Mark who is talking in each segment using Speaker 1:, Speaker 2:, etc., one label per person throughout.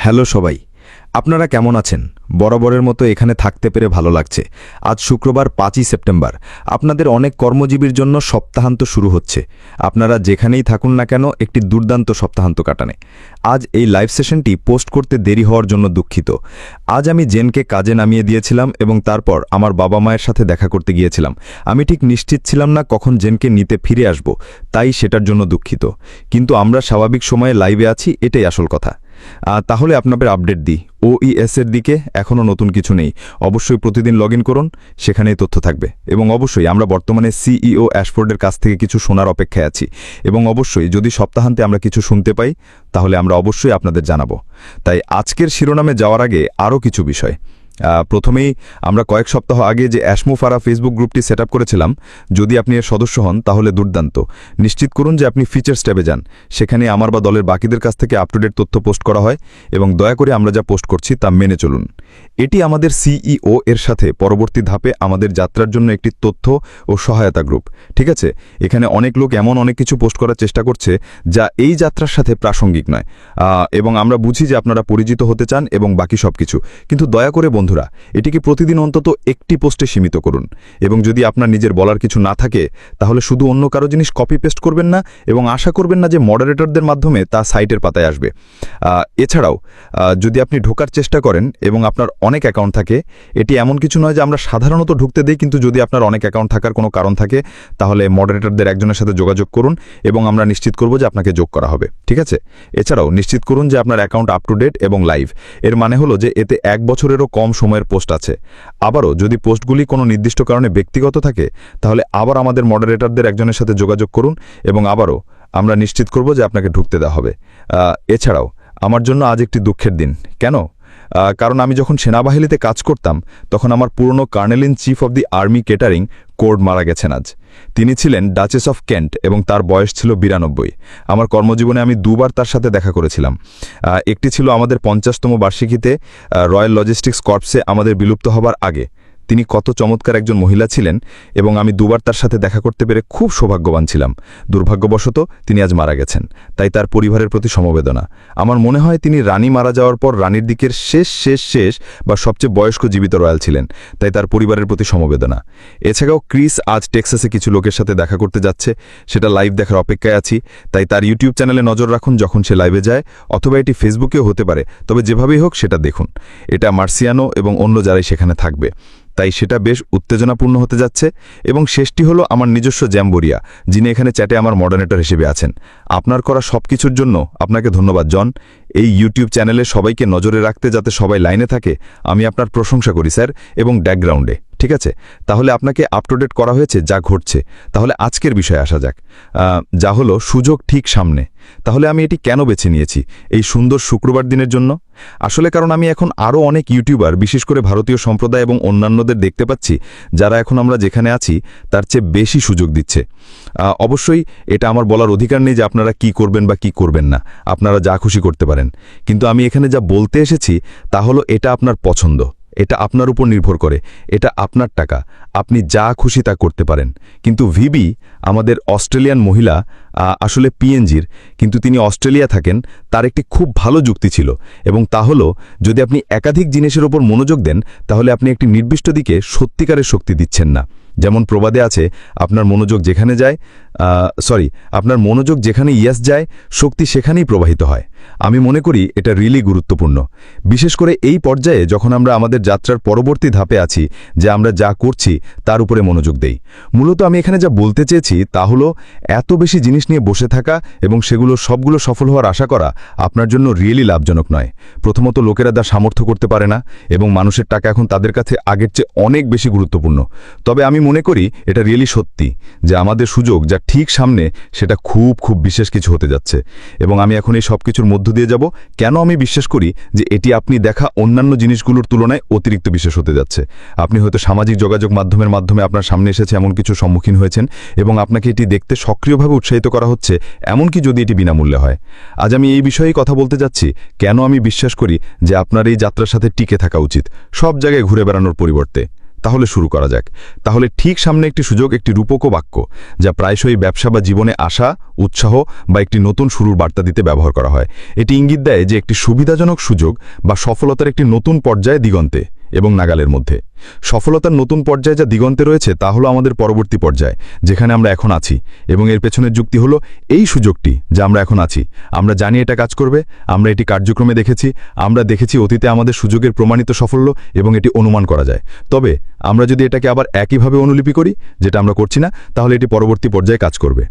Speaker 1: Hello সবাই। আপনারা কেমন আছেন? বরাবরের মতো এখানে থাকতে পেরে ভালো লাগছে। আজ শুক্রবার 5ই সেপ্টেম্বর। আপনাদের অনেক কর্মজীবীর জন্য সপ্তাহান্ত শুরু হচ্ছে। আপনারা যেখানেই থাকুন না কেন একটি দুর্দান্ত সপ্তাহান্ত কাটানে। আজ এই লাইভ সেশনটি পোস্ট করতে দেরি হওয়ার জন্য দুঃখিত। আজ আমি জেনকে কাজে নামিয়ে দিয়েছিলাম এবং তারপর আমার বাবা মায়ের সাথে দেখা করতে গিয়েছিলাম। আমি ঠিক নিশ্চিত ছিলাম না কখন জেনকে নিতে ফিরে আসব, তাই সেটার জন্য দুঃখিত। কিন্তু আমরা স্বাভাবিক সময়ে লাইভে আছি, এটাই আসল কথা। তাহলে আপনাদের আপডেট দিই। OES এর দিকে এখনও নতুন কিছু নেই। অবশ্যই প্রতিদিন লগ ইন করুন, সেখানেই তথ্য থাকবে। এবং অবশ্যই আমরা বর্তমানে CEO অ্যাশফোর্ডের কাছ থেকে কিছু শোনার অপেক্ষায় আছি। এবং অবশ্যই যদি সপ্তাহান্তে আমরা কিছু শুনতে পাই তাহলে আমরা অবশ্যই আপনাদের জানাবো। তাই আজকের শিরোনামে যাওয়ার আগে আরও কিছু বিষয়। প্রথমেই আমরা কয়েক সপ্তাহ আগে যে অ্যাশমোফারা ফেসবুক গ্রুপটি সেট করেছিলাম, যদি আপনি এর সদস্য হন তাহলে দুর্দান্ত। নিশ্চিত করুন যে আপনি ফিচার্স ট্যাবে যান, সেখানে আমার বা দলের বাকিদের কাছ থেকে আপ টু ডেট তথ্য পোস্ট করা হয় এবং দয়া করে আমরা যা পোস্ট করছি তা মেনে চলুন। এটি আমাদের CEO এর সাথে পরবর্তী ধাপে আমাদের যাত্রার জন্য একটি তথ্য ও সহায়তা গ্রুপ। ঠিক আছে, এখানে অনেক লোক এমন অনেক কিছু পোস্ট করার চেষ্টা করছে যা এই যাত্রার সাথে প্রাসঙ্গিক নয়, এবং আমরা বুঝি যে আপনারা পরিচিত হতে চান এবং বাকি সব কিছু। কিন্তু দয়া করে বন্ধুরা, এটিকে প্রতিদিন অন্তত একটি পোস্টে সীমিত করুন। এবং যদি আপনার নিজের বলার কিছু না থাকে তাহলে শুধু অন্য কারো জিনিস কপি পেস্ট করবেন না এবং আশা করবেন না যে মডারেটরদের মাধ্যমে তা সাইটের পাতায় আসবে। এছাড়াও যদি আপনি ঢোকার চেষ্টা করেন এবং আপনার অনেক অ্যাকাউন্ট থাকে, এটি এমন কিছু নয় যে আমরা সাধারণত ঢুকতে দেই, কিন্তু যদি আপনার অনেক অ্যাকাউন্ট থাকার কোনো কারণ থাকে তাহলে মডারেটরদের একজনের সাথে যোগাযোগ করুন এবং আমরা নিশ্চিত করব যে আপনাকে যোগ করা হবে। ঠিক আছে, এছাড়াও নিশ্চিত করুন যে আপনার অ্যাকাউন্ট আপ টু ডেট এবং লাইভ। এর মানে হলো যে এতে 1 বছরেরও কম সময়ের পোস্ট আছে। আবারও যদি পোস্টগুলি কোনো নির্দিষ্ট কারণে ব্যক্তিগত থাকে তাহলে আবার আমাদের মডারেটরদের একজনের সাথে যোগাযোগ করুন এবং আবারও আমরা নিশ্চিত করব যে আপনাকে ঢুকতে দেওয়া হবে। এছাড়াও আমার জন্য আজ একটি দুঃখের দিন। কেন? কারণ আমি যখন সেনাবাহিনীতে কাজ করতাম তখন আমার পুরনো colonel in chief of the army catering corps মারা গেছেন আজ। তিনি ছিলেন ডাচেস অফ কেন্ট এবং তার বয়স ছিল 92। আমার কর্মজীবনে আমি দুবার তার সাথে দেখা করেছিলাম। একটি ছিল আমাদের 50তম বার্ষিকীতে রয়্যাল লজিস্টিক্স কর্পসে আমাদের বিলুপ্ত হবার আগে। তিনি কত চমৎকার একজন মহিলা ছিলেন এবং আমি দুবার তার সাথে দেখা করতে পেরে খুব সৌভাগ্যবান ছিলাম। দুর্ভাগ্যবশত তিনি আজ মারা গেছেন, তাই তার পরিবারের প্রতি সমবেদনা। আমার মনে হয় তিনি রানী মারা যাওয়ার পর রানীর দিকের শেষ বা সবচেয়ে বয়স্ক জীবিত রয়্যাল ছিলেন, তাই তার পরিবারের প্রতি সমবেদনা। এছাড়াও ক্রিস আজ টেক্সাসে কিছু লোকের সাথে দেখা করতে যাচ্ছে, সেটা লাইভ দেখার অপেক্ষায় আছি। তাই তার ইউটিউব চ্যানেলে নজর রাখুন যখন সে লাইভে যায়, অথবা এটি ফেসবুকেও হতে পারে, তবে যেভাবেই হোক সেটা দেখুন। এটা মার্সিয়ানো এবং অন্য যারাই সেখানে থাকবে, তাই সেটা বেশ উত্তেজনাপূর্ণ হতে যাচ্ছে। এবং শেষটি হলো আমার নিজস্ব জ্যাম্বরিয়া, যিনি এখানে চ্যাটে আমার মডারেটর হিসেবে আছেন। আপনার করা সব কিছুর জন্য আপনাকে ধন্যবাদ জন। এই ইউটিউব চ্যানেলে সবাইকে নজরে রাখতে যাতে সবাই লাইনে থাকে, আমি আপনার প্রশংসা করি স্যার, এবং ব্যাকগ্রাউন্ডে। ঠিক আছে, তাহলে আপনাকে আপ টু ডেট করা হয়েছে যা ঘটছে। তাহলে আজকের বিষয়ে আসা যাক, যা হলো সুযোগ ঠিক সামনে। তাহলে আমি এটি কেন বেছে নিয়েছি এই সুন্দর শুক্রবার দিনের জন্য? আসলে কারণ আমি এখন আরও অনেক ইউটিউবার, বিশেষ করে ভারতীয় সম্প্রদায় এবং অন্যান্যদের দেখতে পাচ্ছি যারা এখন আমরা যেখানে আছি তার চেয়ে বেশি সুযোগ দিচ্ছে। অবশ্যই এটা আমার বলার অধিকার নেই যে আপনারা কি করবেন বা কি করবেন না, আপনারা যা খুশি করতে পারেন। কিন্তু আমি এখানে যা বলতে এসেছি তা হলো এটা আপনার পছন্দ, এটা আপনার উপর নির্ভর করে, এটা আপনার টাকা, আপনি যা খুশি তা করতে পারেন। কিন্তু ভিবি, আমাদের অস্ট্রেলিয়ান মহিলা, আসলে PNG'র, কিন্তু তিনি অস্ট্রেলিয়া থাকেন, তার একটি খুব ভালো যুক্তি ছিল, এবং তা হলো যদি আপনি একাধিক জিনিসের উপর মনোযোগ দেন তাহলে আপনি একটি নির্দিষ্ট দিকে সত্যিকারের শক্তি দিচ্ছেন না। যেমন প্রবাদে আছে, আপনার মনোযোগ যেখানে ইয়াস যায়, শক্তি সেখানেই প্রবাহিত হয়। আমি মনে করি এটা রিয়েলি গুরুত্বপূর্ণ, বিশেষ করে এই পর্যায়ে যখন আমরা আমাদের যাত্রার পরবর্তী ধাপে আছি, যে আমরা যা করছি তার উপরে মনোযোগ দেই। মূলত আমি এখানে যা বলতে চেয়েছি তা হলো, এত বেশি জিনিস নিয়ে বসে থাকা এবং সবগুলো সফল হওয়ার আশা করা আপনার জন্য রিয়েলি লাভজনক নয়। প্রথমত, লোকেরা তা সামর্থ্য করতে পারে না এবং মানুষের টাকা এখন তাদের কাছে আগের চেয়ে অনেক বেশি গুরুত্বপূর্ণ। তবে আমি মনে করি এটা রিয়েলি সত্যি যে আমাদের সুযোগ যা ঠিক সামনে সেটা খুব বিশেষ কিছু হতে যাচ্ছে। এবং আমি এখন এই সব কিছুর মধ্য দিয়ে যাব কেন আমি বিশ্বাস করি যে এটি আপনি দেখা অন্যান্য জিনিসগুলোর তুলনায় অতিরিক্ত বিশেষ হতে যাচ্ছে। আপনি হয়তো সামাজিক যোগাযোগ মাধ্যমে আপনার সামনে এসেছে এমন কিছু সম্মুখীন হয়েছেন এবং আপনাকে এটি দেখতে সক্রিয়ভাবে উৎসাহিত করা হচ্ছে, এমনকি যদি এটি বিনামূল্যে হয়। আজ আমি এই বিষয়েই কথা বলতে যাচ্ছি কেন আমি বিশ্বাস করি যে আপনার এই যাত্রার সাথে টিকে থাকা উচিত, সব জায়গায় ঘুরে বেড়ানোর পরিবর্তে। তাহলে শুরু করা যাক। তাহলে ঠিক সামনে একটি সুযোগ, একটি রূপক বাক্য যা প্রায়শই ব্যবসা বা জীবনে আশা, উৎসাহ বা একটি নতুন শুরুর বার্তা দিতে ব্যবহার করা হয়। এটি ইঙ্গিত দেয় যে একটি সুবিধাজনক সুযোগ বা সফলতার একটি নতুন পর্যায়ে দিগন্তে এবং নাগালের মধ্যে। সফলতার নতুন পর্যায়ে যা দিগন্তে রয়েছে তা হলো আমাদের পরবর্তী পর্যায়, যেখানে আমরা এখন আছি। এবং এর পেছনের যুক্তি হলো এই সুযোগটি যা আমরা এখন আছি, আমরা জানি এটা কাজ করবে, আমরা এটি কার্যক্রমে দেখেছি, আমরা দেখেছি অতীতে আমাদের সুযোগের প্রমাণিত সাফল্য এবং এটি অনুমান করা যায়। তবে আমরা যদি এটাকে আবার একইভাবে অনুলিপি করি, যেটা আমরা করছি না, তাহলে এটি পরবর্তী পর্যায়ে কাজ করবে।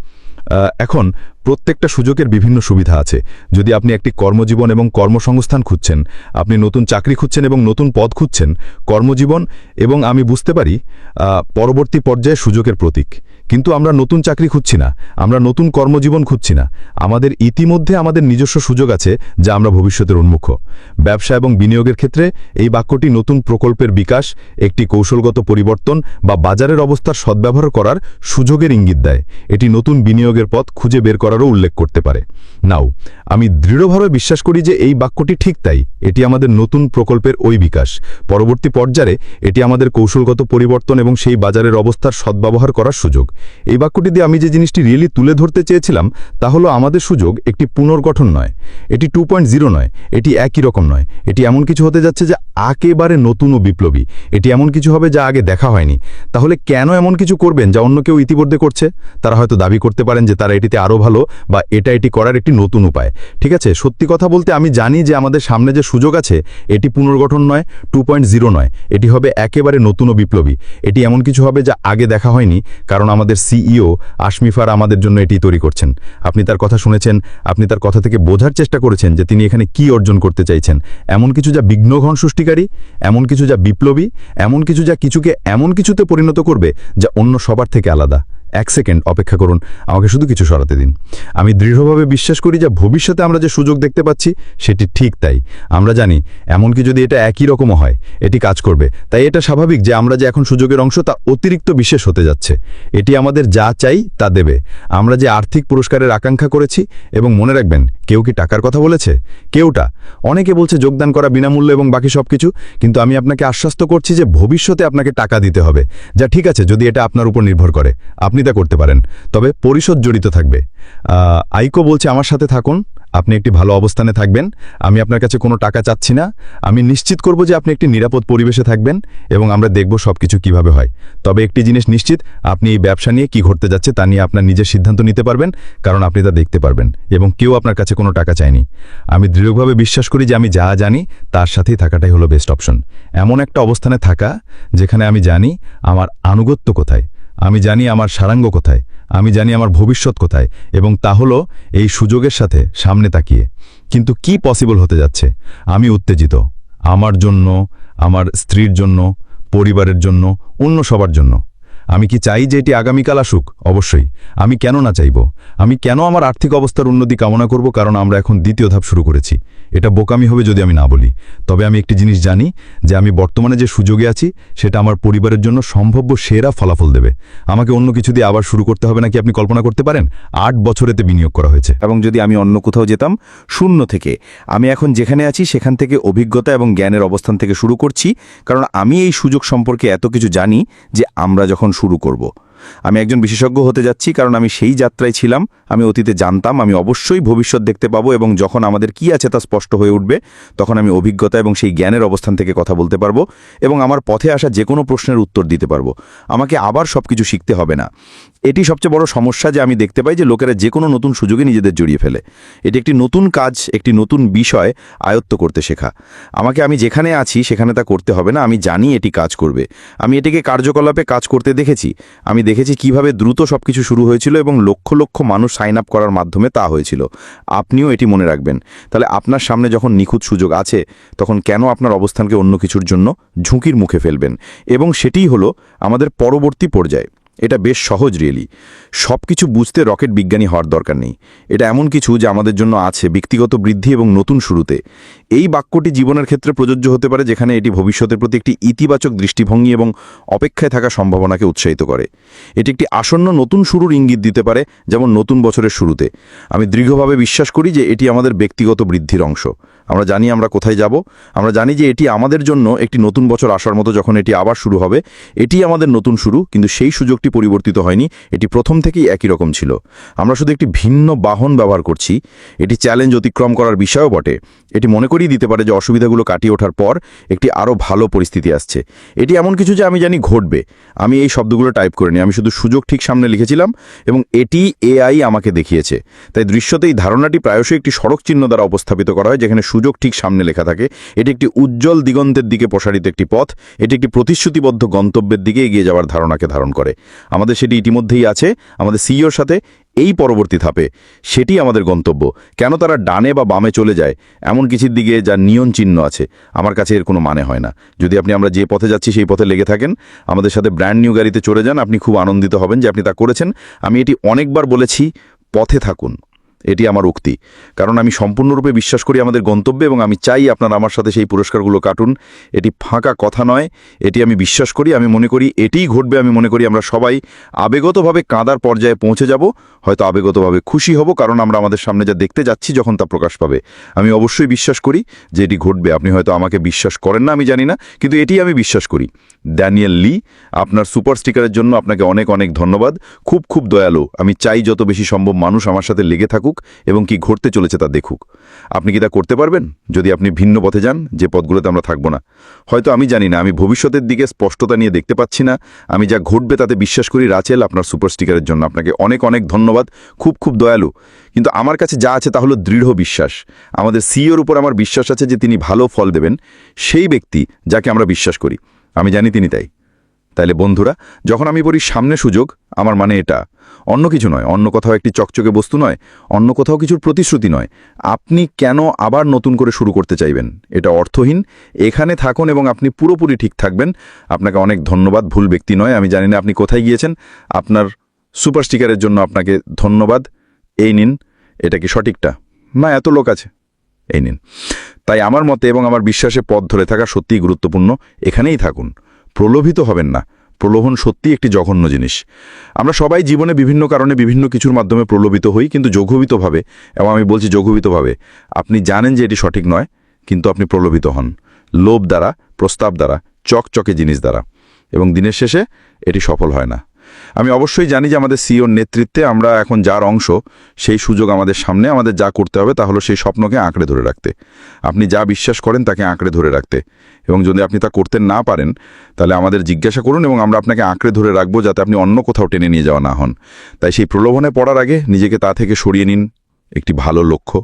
Speaker 1: এখন প্রত্যেকটা সুযোগের বিভিন্ন সুবিধা আছে। যদি আপনি একটি কর্মজীবন এবং কর্মসংস্থান খুঁজছেন, আপনি নতুন চাকরি খুঁজছেন এবং নতুন পদ খুঁজছেন, কর্মজীবন এবং আমি বুঝতে পারি পরবর্তী পর্যায়ে সুযোগের প্রতীক। কিন্তু আমরা নতুন চাকরি খুঁজছি না, আমরা নতুন কর্মজীবন খুঁজছি না। আমাদের ইতিমধ্যে আমাদের নিজস্ব সুযোগ আছে যা আমরা ভবিষ্যতের উন্মুখ। ব্যবসা এবং বিনিয়োগের ক্ষেত্রে এই বাক্যটি নতুন প্রকল্পের বিকাশ, একটি কৌশলগত পরিবর্তন বা বাজারের অবস্থার সদ্ব্যবহার করার সুযোগের ইঙ্গিত দেয়। এটি নতুন বিনিয়োগের পথ খুঁজে বের করারও উল্লেখ করতে পারে। নাও, আমি দৃঢ়ভাবে বিশ্বাস করি যে এই বাক্যটি ঠিক তাই। এটি আমাদের নতুন প্রকল্পের ওই বিকাশ। পরবর্তী পর্যায়ে এটি আমাদের কৌশলগত পরিবর্তন এবং সেই বাজারের অবস্থার সদ্ব্যবহার করার সুযোগ। এই বাক্যটি দিয়ে আমি যে জিনিসটি রিয়েলি তুলে ধরতে চেয়েছিলাম তা হলো আমাদের সুযোগ একটি পুনর্গঠন নয়, এটি 2.0 নয়, এটি একই রকম নয়। এটি এমন কিছু হতে যাচ্ছে যা একেবারে নতুন ও বিপ্লবী। এটি এমন কিছু হবে যা আগে দেখা হয়নি। তাহলে কেন এমন কিছু করবেন যা অন্য কেউ ইতিমধ্যে করছে? তারা হয়তো দাবি করতে পারেন যে তারা এটিতে আরও ভালো বা এটি করার একটি নতুন উপায়। ঠিক আছে, সত্যি কথা বলতে আমি জানি যে আমাদের সামনে যে সুযোগ আছে এটি পুনর্গঠন নয়, 2.0 নয়, এটি হবে একেবারে নতুন ও বিপ্লবী। এটি এমন কিছু হবে যা আগে দেখা হয়নি, কারণ আমাদের সিইও আশমিফার আমাদের জন্য এটি তৈরি করছেন। আপনি তার কথা শুনেছেন, আপনি তার কথা থেকে বোঝার চেষ্টা করেছেন যে তিনি এখানে কি অর্জন করতে চাইছেন। এমন কিছু যা বিঘ্নঘন সৃষ্টিকারী, এমন কিছু যা বিপ্লবী, এমন কিছু যা কিছুকে এমন কিছুতে পরিণত করবে যা অন্য সবার থেকে আলাদা। এক সেকেন্ড অপেক্ষা করুন, আমাকে শুধু কিছু সরাতে দিন। আমি দৃঢ়ভাবে বিশ্বাস করি যে ভবিষ্যতে আমরা যে সুযোগ দেখতে পাচ্ছি সেটি ঠিক তাই। আমরা জানি এমনকি যদি এটা একই রকমও হয়, এটি কাজ করবে। তাই এটা স্বাভাবিক যে আমরা যে এখন সুযোগের অংশ তা অতিরিক্ত বিশেষ হতে যাচ্ছে। এটি আমাদের যা চাই তা দেবে। আমরা যে আর্থিক পুরস্কারের আকাঙ্ক্ষা করেছি, এবং মনে রাখবেন, কেউ কি টাকার কথা বলেছে? কেউটা। অনেকে বলছে যোগদান করা বিনামূল্যে এবং বাকি সব কিছু, কিন্তু আমি আপনাকে আশ্বস্ত করছি যে ভবিষ্যতে আপনাকে টাকা দিতে হবে। যা ঠিক আছে যদি এটা আপনার উপর নির্ভর করে, আপনি তা করতে পারেন, তবে পরিশোধ জড়িত থাকবে। আইকো বলছে আমার সাথে থাকুন, আপনি একটি ভালো অবস্থানে থাকবেন। আমি আপনার কাছে কোনো টাকা চাচ্ছি না। আমি নিশ্চিত করব যে আপনি একটি নিরাপদ পরিবেশে থাকবেন এবং আমরা দেখব সবকিছু কিভাবে হয়। তবে একটি জিনিস নিশ্চিত, আপনি এই ব্যবসা নিয়ে কি ঘটতে যাচ্ছে তা নিয়ে আপনার নিজের সিদ্ধান্ত নিতে পারবেন, কারণ আপনি তা দেখতে পারবেন এবং কেউ আপনার কাছে কোনো টাকা চায়নি। আমি দৃঢ়ভাবে বিশ্বাস করি যে আমি যা জানি তার সাথেই থাকাটাই হলো বেস্ট অপশন। এমন একটা অবস্থানে থাকা যেখানে আমি জানি আমার আনুগত্য কোথায়, আমি জানি আমার সারাঙ্গ কোথায়, আমি জানি আমার ভবিষ্যৎ কোথায়, এবং তা হলো এই সুযোগের সাথে সামনে তাকিয়ে। কিন্তু কি পসিবল হতে যাচ্ছে? আমি উত্তেজিত, আমার জন্য, আমার স্ত্রীর জন্য, পরিবারের জন্য, অন্য সবার জন্য। আমি কি চাই যে এটি আগামীকাল আসুক? অবশ্যই। আমি কেন না চাইব? আমি কেন আমার আর্থিক অবস্থার উন্নতি কামনা করব? কারণ আমরা এখন দ্বিতীয় ধাপ শুরু করেছি। এটা বোকামি হবে যদি আমি না বলি। তবে আমি একটি জিনিস জানি যে আমি বর্তমানে যে সুযোগে আছি সেটা আমার পরিবারের জন্য সম্ভাব্য সেরা ফলাফল দেবে। আমাকে অন্য কিছু দিয়ে আবার শুরু করতে হবে নাকি আপনি কল্পনা করতে পারেন? 8 বছরেতে বিনিয়োগ করা হয়েছে।
Speaker 2: এবং যদি আমি অন্য কোথাও যেতাম শূন্য থেকে, আমি এখন যেখানে আছি সেখান থেকে অভিজ্ঞতা এবং জ্ঞানের অবস্থান থেকে শুরু করছি, কারণ আমি এই সুযোগ সম্পর্কে এত কিছু জানি যে আমরা যখন শুরু করব। আমি একজন বিশেষজ্ঞ হতে যাচ্ছি, কারণ আমি সেই যাত্রায় ছিলাম। আমি অতীতে জানতাম আমি অবশ্যই ভবিষ্যৎ দেখতে পাবো, এবং যখন আমাদের কি আছে তা স্পষ্ট হয়ে উঠবে, তখন আমি অভিজ্ঞতা এবং সেই জ্ঞানের অবস্থান থেকে কথা বলতে পারবো এবং আমার পথে আসা যে কোনো প্রশ্নের উত্তর দিতে পারবো। আমাকে আবার সবকিছু শিখতে হবে না। এটি সবচেয়ে বড় সমস্যা যে আমি দেখতে পাই যে লোকেরা যে কোনো নতুন সুযোগে নিজেদের জড়িয়ে ফেলে। এটি একটি নতুন কাজ, একটি নতুন বিষয় আয়ত্ত করতে শেখা। আমি যেখানে আছি সেখানে তা করতে হবে না। আমি জানি এটি কাজ করবে। আমি এটিকে কার্যকলাপে কাজ করতে দেখেছি। আমি দেখেছি কিভাবে দ্রুত সবকিছু শুরু হয়েছিল এবং লক্ষ লক্ষ মানুষ সাইন আপ করার মাধ্যমে তা হয়েছিল। আপনিও এটি মনে রাখবেন। তাহলে আপনার সামনে যখন নিখুঁত সুযোগ আছে, তখন কেন আপনার অবস্থানকে অন্য কিছুর জন্য ঝুঁকির মুখে ফেলবেন? এবং সেটিই হলো আমাদের পরবর্তী পর্যায়ে। এটা বেশ সহজ রিয়েলি। সব কিছু বুঝতে রকেট বিজ্ঞানী হওয়ার দরকার নেই। এটা এমন কিছু যা আমাদের জন্য আছে ব্যক্তিগত বৃদ্ধি এবং নতুন শুরুতে। এই বাক্যটি জীবনের ক্ষেত্রে প্রযোজ্য হতে পারে, যেখানে এটি ভবিষ্যতের প্রতি একটি ইতিবাচক দৃষ্টিভঙ্গি এবং অপেক্ষায় থাকা সম্ভাবনাকে উৎসাহিত করে। এটি একটি আসন্ন নতুন শুরুর ইঙ্গিত দিতে পারে, যেমন নতুন বছরের শুরুতে। আমি দৃঢ়ভাবে বিশ্বাস করি যে এটি আমাদের ব্যক্তিগত বৃদ্ধির অংশ। আমরা জানি আমরা কোথায় যাব, আমরা জানি যে এটি আমাদের জন্য একটি নতুন বছর আসার মতো। যখন এটি আবার শুরু হবে, এটি আমাদের নতুন শুরু, কিন্তু সেই সুযোগটি পরিবর্তিত হয়নি। এটি প্রথম থেকেই একই রকম ছিল। আমরা শুধু একটি ভিন্ন বাহন ব্যবহার করছি। এটি চ্যালেঞ্জ অতিক্রম করার বিষয়ও বটে। এটি মনে করিয়ে দিতে পারে যে অসুবিধাগুলো কাটিয়ে ওঠার পর একটি আরও ভালো পরিস্থিতি আসছে। এটি এমন কিছু যে আমি জানি ঘটবে। আমি এই শব্দগুলো টাইপ করিনি, আমি শুধু সুযোগ ঠিক সামনে লিখেছিলাম এবং এটি এআই আমাকে দেখিয়েছে। তাই দৃশ্যতে এই ধারণাটি প্রায়শই একটি সড়ক চিহ্ন দ্বারা উপস্থাপিত করা হয়, যেখানে সুযোগ ঠিক সামনে লেখা থাকে। এটি একটি উজ্জ্বল দিগন্তের দিকে প্রসারিত একটি পথ। এটি একটি প্রতিশ্রুতিবদ্ধ গন্তব্যের দিকে এগিয়ে যাওয়ার ধারণাকে ধারণ করে। আমাদের সেটি ইতিমধ্যেই আছে, আমাদের সিইওর সাথে। এই পরবর্তী ধাপে সেটি আমাদের গন্তব্য। কেন তারা ডানে বা বামে চলে যায় এমন কিছুর দিকে যার নিয়ন চিহ্ন আছে, আমার কাছে এর কোনো মানে হয় না। যদি আমরা যে পথে যাচ্ছি সেই পথে লেগে থাকেন, আমাদের সাথে ব্র্যান্ড নিউ গাড়িতে চড়ে যান, আপনি খুব আনন্দিত হবেন যে আপনি তা করেছেন। আমি এটি অনেকবার বলেছি, পথে থাকুন। এটি আমার উক্তি, কারণ আমি সম্পূর্ণরূপে বিশ্বাস করি আমাদের গন্তব্যে এবং আমি চাই আপনারা আমার সাথে সেই পুরস্কারগুলো কাটুন। এটি ফাঁকা কথা নয়, এটি আমি বিশ্বাস করি। আমি মনে করি এটিই ঘটবে। আমি মনে করি আমরা সবাই আবেগতভাবে কাঁদার পর্যায়ে পৌঁছে যাব, হয়তো আবেগতভাবে খুশি হব, কারণ আমরা আমাদের সামনে যা দেখতে যাচ্ছি যখন তা প্রকাশ পাবে। আমি অবশ্যই বিশ্বাস করি যে এটি ঘটবে। আপনি হয়তো আমাকে বিশ্বাস করেন না, আমি জানি না, কিন্তু এটি আমি বিশ্বাস করি। ড্যানিয়েল লি, আপনার সুপার স্টিকারের জন্য আপনাকে অনেক অনেক ধন্যবাদ। খুব খুব দয়ালু। আমি চাই যত বেশি সম্ভব মানুষ আমার সাথে লেগে থাকুক এবং কি ঘটতে চলেছে তা দেখুক। আপনি কি তা করতে পারবেন যদি আপনি ভিন্ন পথে যান, যে পথগুলোতে আমরা থাকব না? হয়তো আমি জানি না, আমি ভবিষ্যতের দিকে স্পষ্টতা নিয়ে দেখতে পাচ্ছি না। আমি যা ঘটবে তাতে বিশ্বাস করি। রাচেল, আপনার সুপার স্টিকারের জন্য আপনাকে অনেক অনেক ধন্যবাদ। খুব খুব দয়ালু। কিন্তু আমার কাছে যা আছে তা হলো দৃঢ় বিশ্বাস। আমাদের সিইওর উপর আমার বিশ্বাস আছে যে তিনি ভালো ফল দেবেন। সেই ব্যক্তি যাকে আমরা বিশ্বাস করি, আমি জানি তিনি তাই। তাইলে বন্ধুরা, যখন আমি বলি সামনে সুযোগ, আমার মানে এটা অন্য কিছু নয়, অন্য কোথাও একটি চকচকে বস্তু নয়, অন্য কোথাও কিছুর প্রতিশ্রুতি নয়। আপনি কেন আবার নতুন করে শুরু করতে চাইবেন? এটা অর্থহীন। এখানে থাকুন এবং আপনি পুরোপুরি ঠিক থাকবেন। আপনাকে অনেক ধন্যবাদ। ভুল ব্যক্তি নয়। আমি জানি না আপনি কোথায় গিয়েছেন। আপনার সুপার স্টিকারের জন্য আপনাকে ধন্যবাদ। এই নিন। এটা কি সঠিকটা? না, এত লোক আছে। এই নিন। তাই আমার মতে এবং আমার বিশ্বাসে পথ ধরে থাকা সত্যিই গুরুত্বপূর্ণ। এখানেই থাকুন, প্রলোভিত হবেন না। প্রলোভন সত্যি একটি জঘন্য জিনিস। আমরা সবাই জীবনে বিভিন্ন কারণে বিভিন্ন কিছুর মাধ্যমে প্রলোভিত হই, কিন্তু যোগভিতভাবে, এবং আমি বলছি যোগভিতভাবে। আপনি জানেন যে এটি সঠিক নয়, কিন্তু আপনি প্রলোভিত হন লোভ দ্বারা, প্রস্তাব দ্বারা, চকচকে জিনিস দ্বারা, এবং দিনের শেষে এটি সফল হয় না। আমি অবশ্যই জানি যে আমাদের সিইওর নেতৃত্বে আমরা এখন যার অংশ, সেই সুযোগ আমাদের সামনে। আমাদের যা করতে হবে তা হলো সেই স্বপ্নকে আঁকড়ে ধরে রাখতে। আপনি যা বিশ্বাস করেন তাকে আঁকড়ে ধরে রাখতে, এবং যদি আপনি তা করতে না পারেন তাহলে আমাদের জিজ্ঞাসা করুন এবং আমরা আপনাকে আঁকড়ে ধরে রাখবো, যাতে আপনি অন্য কোথাও টেনে নিয়ে যাওয়া না হন। তাই সেই প্রলোভনে পড়ার আগে নিজেকে তা থেকে সরিয়ে নিন। একটি ভালো লক্ষ্য,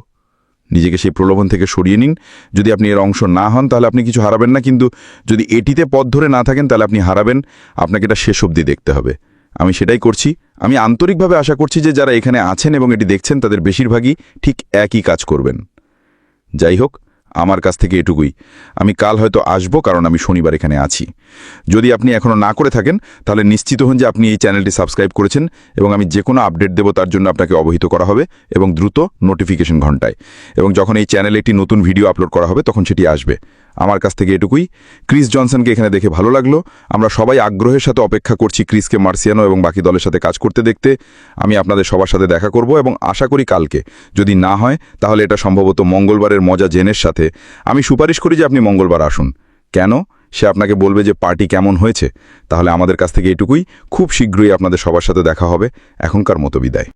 Speaker 2: নিজেকে সেই প্রলোভন থেকে সরিয়ে নিন। যদি আপনি এর অংশ না হন তাহলে আপনি কিছু হারাবেন না, কিন্তু যদি এটিতে পথ ধরে না থাকেন তাহলে আপনি হারাবেন। আপনাকে এটা শেষ অবধি দেখতে হবে। আমি সেটাই করছি। আমি আন্তরিকভাবে আশা করছি যে যারা এখানে আছেন এবং এটি দেখছেন তাদের বেশিরভাগই ঠিক একই কাজ করবেন। যাই হোক, আমার কাছ থেকে এটুকুই। আমি কাল হয়তো আসবো, কারণ আমি শনিবার এখানে আছি। যদি আপনি এখনও না করে থাকেন তাহলে নিশ্চিত হন যে আপনি এই চ্যানেলটি সাবস্ক্রাইব করেছেন, এবং আমি যে কোনো আপডেট দেব তার জন্য আপনাকে অবহিত করা হবে, এবং দ্রুত নোটিফিকেশন ঘন্টায়। এবং যখন এই চ্যানেলে একটি নতুন ভিডিও আপলোড করা হবে তখন সেটি আসবে। আমার কাছ থেকে এটুকুই। ক্রিস জনসনকে এখানে দেখে ভালো লাগলো। আমরা সবাই আগ্রহের সাথে অপেক্ষা করছি ক্রিসকে মার্সিয়ানো এবং বাকি দলের সাথে কাজ করতে দেখতে। আমি আপনাদের সবার সাথে দেখা করব, এবং আশা করি কালকে। যদি না হয় তাহলে এটা সম্ভবত মঙ্গলবারের মজা জেনের সাথে। আমি সুপারিশ করি যে আপনি মঙ্গলবার আসুন। কেন? সে আপনাকে বলবে যে পার্টি কেমন হয়েছে। তাহলে আমাদের কাছ থেকে এটুকুই। খুব শীঘ্রই আপনাদের সবার সাথে দেখা হবে। এখনকার মতো বিদায়।